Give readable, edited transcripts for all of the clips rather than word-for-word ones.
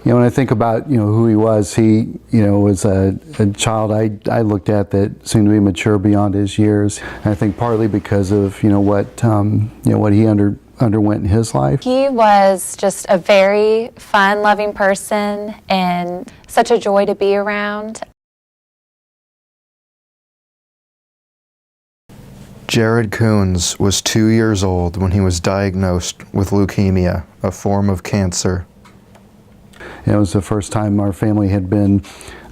When I think about, who he was was a child I looked at that seemed to be mature beyond his years. And I think partly because of, what he underwent in his life. He was just a very fun, loving person and such a joy to be around. Jared Coones was 2 years old when he was diagnosed with leukemia, a form of cancer. It was the first time our family had been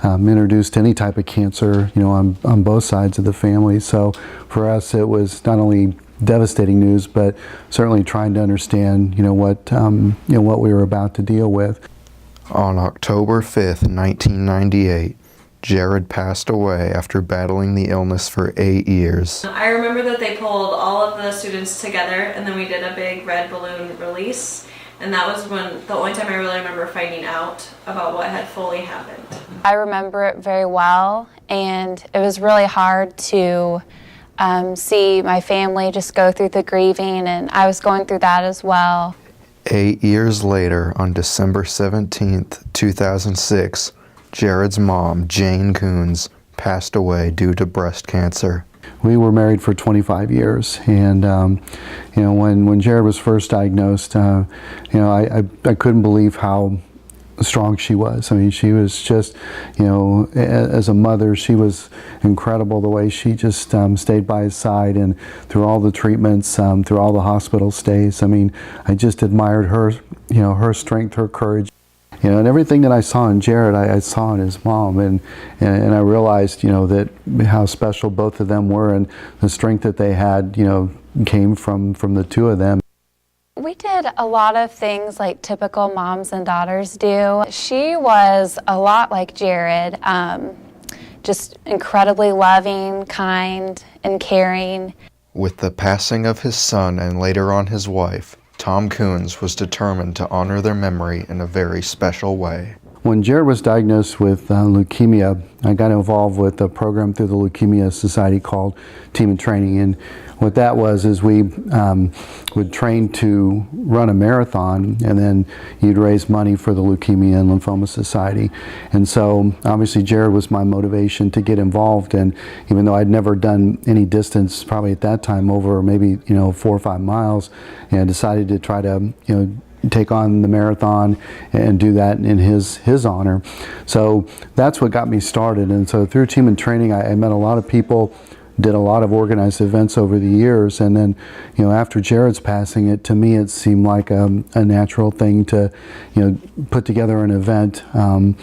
introduced to any type of cancer, on both sides of the family. So for us, it was not only devastating news, but certainly trying to understand, what we were about to deal with. On October 5th, 1998, Jared passed away after battling the illness for 8 years. I remember that they pulled all of the students together and then we did a big red balloon release. And that was the only time I really remember finding out about what had fully happened. I remember it very well, and it was really hard to see my family just go through the grieving, and I was going through that as well. 8 years later, on December 17th, 2006, Jared's mom, Jane Coones, passed away due to breast cancer. We were married for 25 years, and when Jared was first diagnosed, I couldn't believe how strong she was. I mean, she was just, as a mother, she was incredible. The way she just stayed by his side, and through all the treatments, through all the hospital stays. I mean, I just admired her, her strength, her courage. And everything that I saw in Jared, I saw in his mom, and I realized, that how special both of them were, and the strength that they had, came from the two of them. We did a lot of things like typical moms and daughters do. She was a lot like Jared, just incredibly loving, kind, and caring. With the passing of his son and later on his wife, Tom Coones was determined to honor their memory in a very special way. When Jared was diagnosed with leukemia, I got involved with a program through the Leukemia Society called Team in Training. And what that was is we would train to run a marathon, and then you'd raise money for the Leukemia and Lymphoma Society. And so obviously Jared was my motivation to get involved, and even though I'd never done any distance, probably at that time over maybe 4 or 5 miles, I decided to try to take on the marathon and do that in his honor. So that's what got me started. And so through Team in Training, I met a lot of people, did a lot of organized events over the years, and then after Jared's passing, to me it seemed like a natural thing to put together an event to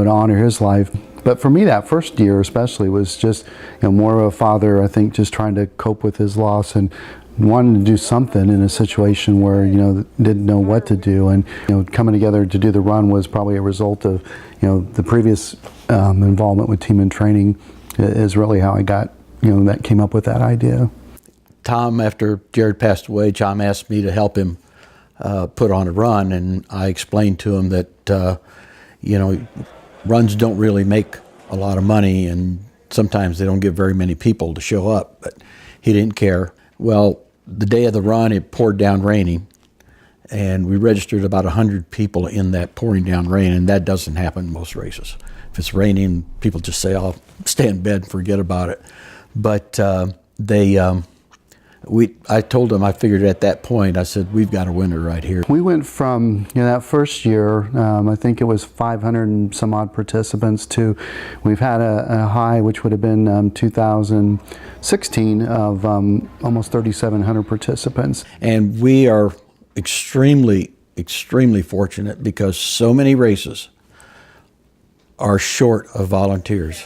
honor his life. But for me, that first year especially was just more of a father, I think, just trying to cope with his loss and wanting to do something in a situation where didn't know what to do. And coming together to do the run was probably a result of the previous involvement with Team in Training is really how I got that came up with that idea. Tom, after Jared passed away, Tom asked me to help him put on a run, and I explained to him that runs don't really make a lot of money, and sometimes they don't get very many people to show up, but he didn't care. Well, the day of the run, it poured down raining, and we registered about 100 people in that pouring down rain, and that doesn't happen in most races. If it's raining, people just say, "I'll stay in bed and forget about it." But I told them, I figured at that point, I said, we've got a winner right here. We went from that first year, I think it was 500 and some odd participants, to we've had a high, which would have been 2016, of almost 3,700 participants. And we are extremely, extremely fortunate because so many races are short of volunteers.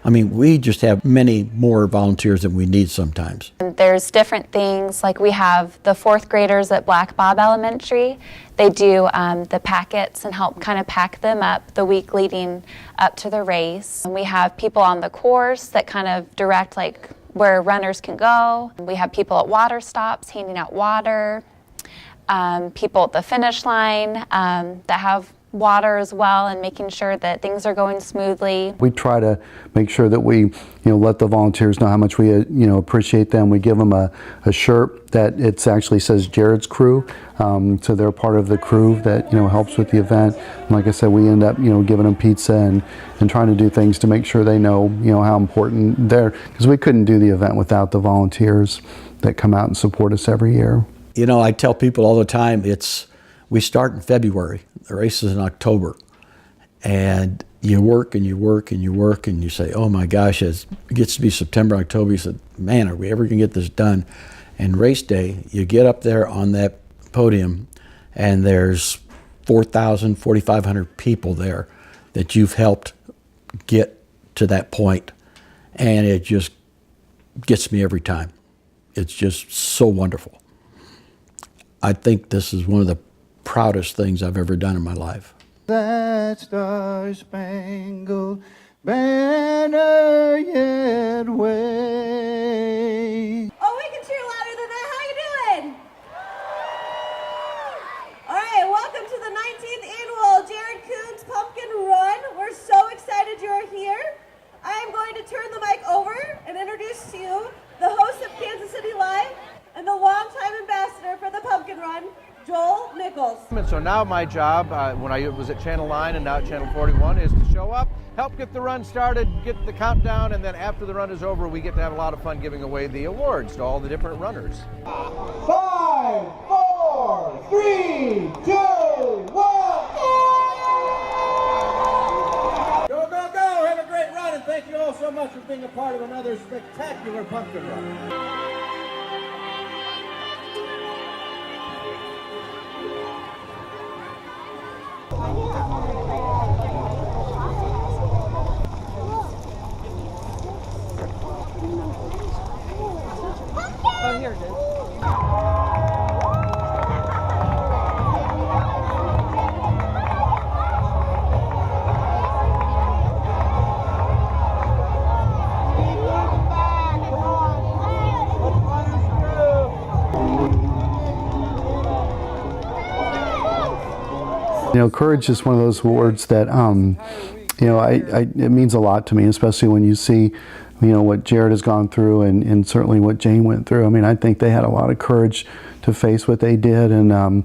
I mean, we just have many more volunteers than we need sometimes. There's different things, like we have the 4th graders at Black Bob Elementary. They do the packets and help kind of pack them up the week leading up to the race. And we have people on the course that kind of direct like where runners can go. We have people at water stops handing out water. People at the finish line that have water as well, and making sure that things are going smoothly. We try to make sure that we, let the volunteers know how much we, appreciate them. We give them a shirt that it actually says Jared's Crew, so they're part of the crew that, helps with the event. And like I said, we end up, giving them pizza and trying to do things to make sure they know, how important they're, because we couldn't do the event without the volunteers that come out and support us every year. I tell people all the time, we start in February, the race is in October, and you work and you work and you work and you say, oh my gosh, it gets to be September, October, you said, man, are we ever gonna get this done? And race day, you get up there on that podium and there's 4,000, 4,500 people there that you've helped get to that point, and it just gets me every time. It's just so wonderful. I think this is one of the proudest things I've ever done in my life. That star-spangled banner yet wave. Oh, we can cheer louder than that. How you doing? All right, welcome to the 19th annual Jared Coones Pumpkin Run. We're so excited you're here. I am going to turn the mic over and introduce to you the host of Kansas City Live and the longtime ambassador for the Pumpkin Run, Joel Nichols. And so now my job, when I was at Channel 9 and now at Channel 41, is to show up, help get the run started, get the countdown, and then after the run is over, we get to have a lot of fun giving away the awards to all the different runners. 5, 4, 3, 2, 1. Go, go, go! Have a great run, and thank you all so much for being a part of another spectacular pumpkin run. Oh, here it is. Courage is one of those words that, it means a lot to me, especially when you see, what Jared has gone through and certainly what Jane went through. I mean, I think they had a lot of courage to face what they did. And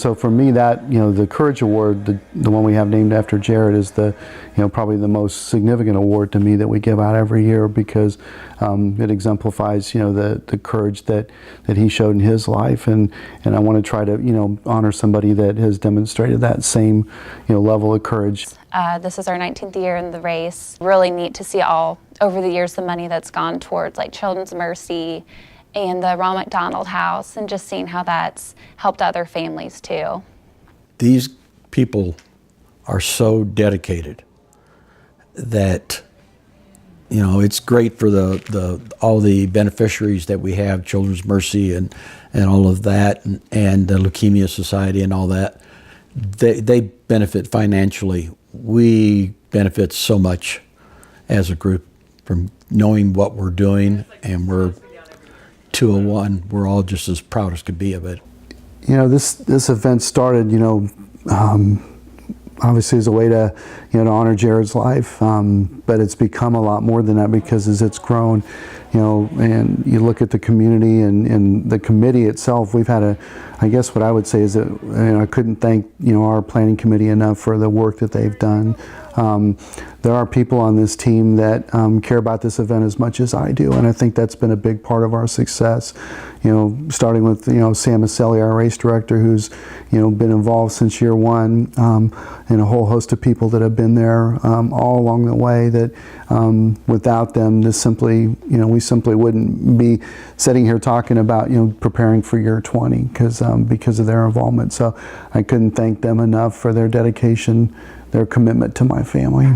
so for me, that, the Courage Award, the one we have named after Jared, is the, probably the most significant award to me that we give out every year, because it exemplifies, the courage that he showed in his life. And I want to try to, honor somebody that has demonstrated that same, level of courage. This is our 19th year in the race. Really neat to see all over the years the money that's gone towards like Children's Mercy and the Ronald McDonald House, and just seeing how that's helped other families too. These people are so dedicated that, it's great for all the beneficiaries that we have, Children's Mercy and all of that, and the Leukemia Society and all that. They benefit financially. We benefit so much as a group from knowing what we're doing, and we're 201. We're all just as proud as could be of it. This event started, obviously as a way to, to honor Jared's life, but it's become a lot more than that, because as it's grown, and you look at the community and the committee itself, we've had I guess what I would say is that, I couldn't thank, our planning committee enough for the work that they've done. There are people on this team that care about this event as much as I do, and I think that's been a big part of our success. Starting with Sam Maselli, our race director, who's been involved since year one, and a whole host of people that have been there all along the way. That without them, this simply we simply wouldn't be sitting here talking about preparing for year 20 because of their involvement. So I couldn't thank them enough for their dedication, their commitment to my family.